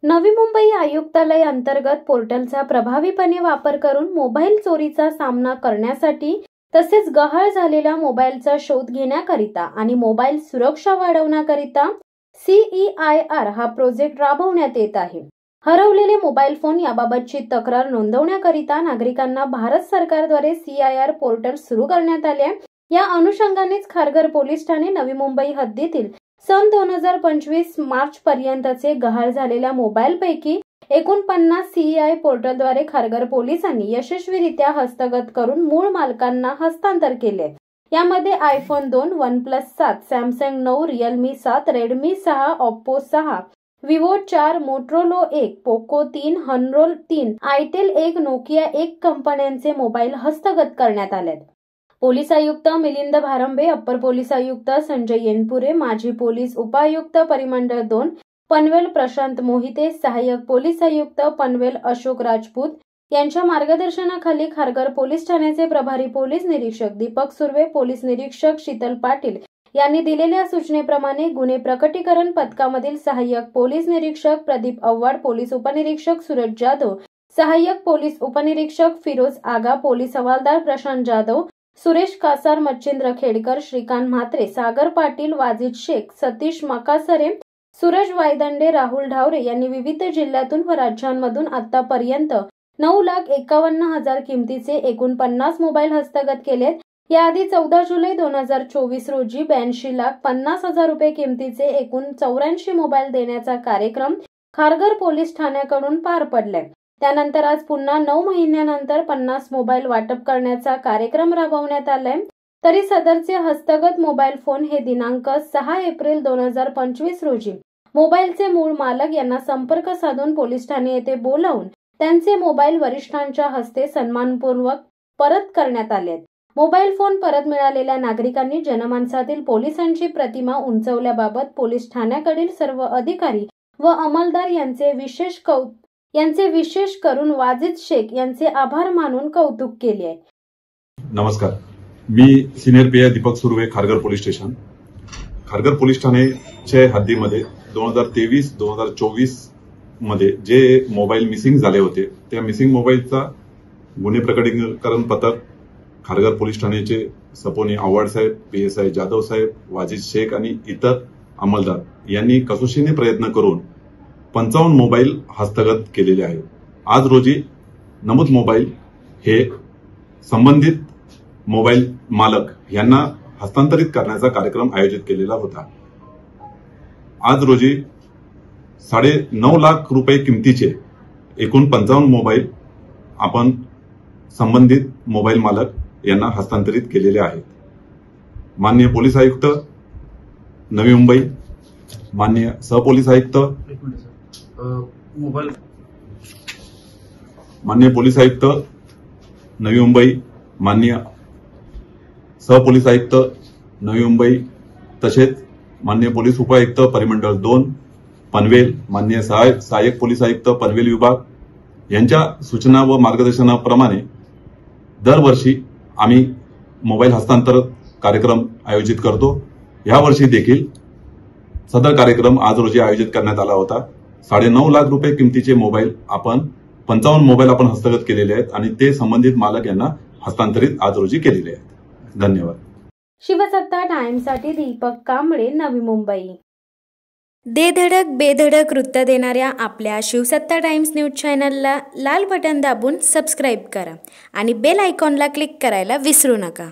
नवी मुंबई आयुक्तालय अंतर्गत पोर्टलचा प्रभावीपणे वापर करून मोबाईल चोरीचा सामना करण्यासाठी तसेच गहाळ झालेल्या मोबाईलचा शोध घेण्याकरिता आणि मोबाईल सुरक्षा वाढवण्याकरिता CEIR हा प्रोजेक्ट राबवण्यात येत आहे। हरवलेले मोबाईल फोन याबाबतची तक्रार नोंदवण्याकरिता नागरिकांना भारत सरकारद्वारे CEIR पोर्टल सुरू करण्यात आले आहे। या अनुषंगानेच खारघर पोलीस ठाणे नवी मुंबई हद्दीतील सन 2025 मार्च पर्यंतचे गहाळ झालेल्या मोबाईलपैकी 49 CEI पोर्टलद्वारे खारघर पोलिसांनी यशस्वीरित्या हस्तगत करून मूळ मालकांना हस्तांतर केले। यामध्ये iPhone 2, OnePlus 7, Samsung 9, Realme 7, Redmi 6, Oppo 6, Vivo 4, Motorola 1, Poco 3, Honor 3, Itel 1, Nokia 1 कंपन्यांचे मोबाईल हस्तगत करण्यात आले। पोलीस आयुक्त मिलिंद भारंबे, अप्पर पोलीस आयुक्त संजय येनपुरे, माजी पोलीस उपायुक्त परिमंडळ 2 पनवेल प्रशांत मोहिते, सहाय्यक पोलीस आयुक्त पनवेल अशोक राजपूत यांच्या मार्गदर्शनाखाली खारघर पोलीस ठाण्याचे प्रभारी पोलीस निरीक्षक दीपक सुर्वे, पोलीस निरीक्षक शीतल पाटील यांनी दिलेल्या सूचनेप्रमाणे गुन्हे प्रकटीकरण पथकामधील सहाय्यक पोलीस निरीक्षक प्रदीप आव्हाड, पोलीस उपनिरीक्षक सूरज जाधव, सहाय्यक पोलीस उपनिरीक्षक फिरोज आगा, पोलीस हवालदार प्रशांत जाधव, सुरेश कासार, मच्छिंद्र खेडकर, श्रीकांत म्हात्रे, सागर पाटील, वाजिद शेख, सतीश मकासरे, सूरज वायदंडे, राहुल ढावरे यांनी विविध जिल्ह्यातून व राज्यांमधून आतापर्यंत 9,51,000 किमतीचे एकूण 50 मोबाईल हस्तगत केलेत। याआधी 14 जुलै 2024 रोजी 82,50,000 रुपये किमतीचे एकूण 84 मोबाईल देण्याचा कार्यक्रम खारघर पोलीस ठाण्याकडून पार पडलाय। त्यानंतर आज पुन्हा 9 महिन्यानंतर 50 मोबाईल वाटप करण्याचा कार्यक्रम राबवण्यात आलाय। तरी सदरचे हस्तगत मोबाईल फोन हे दिनांक 6 एप्रिल 2025 रोजी मोबाईलचे मूळ मालक यांना संपर्क साधून पोलीस ठाणे येथे बोलावून त्यांचे मोबाईल वरिष्ठांच्या हस्ते सन्मानपूर्वक परत करण्यात आले। मोबाईल फोन परत मिळालेल्या नागरिकांनी जनमानसातील पोलिसांची प्रतिमा उंचावल्याबाबत पोलीस ठाण्याकडील सर्व अधिकारी व अंमलदार यांचे विशेष करून वाजिद शेख यांचे आभार मानून कौतुक केले आहे। नमस्कार, मी senior PI Deepak Surve, Kharghar police station. Kharghar police ठाण्याच्या हद्दीमध्ये 2023-2024 मध्ये जे मोबाईल मिसिंग झाले होते त्या मिसिंग मोबाईलचा गुन्हे प्रकटीकरण पथक खारघर पोलीस ठाण्याचे सपोनी आव्हाड साहेब, PSI जाधव साहेब, वाजिद शेख आणि इतर अंमलदार यांनी कसोशीने प्रयत्न करून 55 मोबाईल हस्तगत केलेले आहेत। आज रोजी नमूद मोबाईल हे संबंधित मोबाईल मालक यांना हस्तांतरित करण्याचा कार्यक्रम आयोजित केलेला होता। आज रोजी 9.5 लाख रुपये किमतीचे एकूण 55 मोबाईल आपण संबंधित मोबाईल मालक यांना हस्तांतरित केलेले आहेत। माननीय पोलीस आयुक्त नवी मुंबई, माननीय सहपोलीस आयुक्त माननीय पोलीस आयुक्त नवी मुंबई, माननीय सहपोलीस आयुक्त नवी मुंबई तसेच माननीय पोलीस उपायुक्त परिमंडळ 2 पनवेल, माननीय सहाय्यक पोलीस आयुक्त पनवेल विभाग यांच्या सूचना व मार्गदर्शनाप्रमाणे दरवर्षी आम्ही मोबाईल हस्तांतर कार्यक्रम आयोजित करतो। या वर्षी देखील सदर कार्यक्रम आज रोजी आयोजित करण्यात आला होता। 9.5 लाख रुपये किमतीचे मोबाईल 55 मोबाईल आपण हस्तगत केलेले आहेत आणि ते संबंधित मालक यांना हस्तांतरित आज रोजी केलेले आहेत। धन्यवाद। शिवसत्ता टाइम्ससाठी दीपक कांबळे, नवी मुंबई। दे धडक बेधडक वृत्त देणाऱ्या आपल्या शिवसत्ता टाइम्स न्यूज चॅनलला लाल बटन दाबून सबस्क्राईब करा आणि बेल आयकॉनला क्लिक करायला विसरू नका।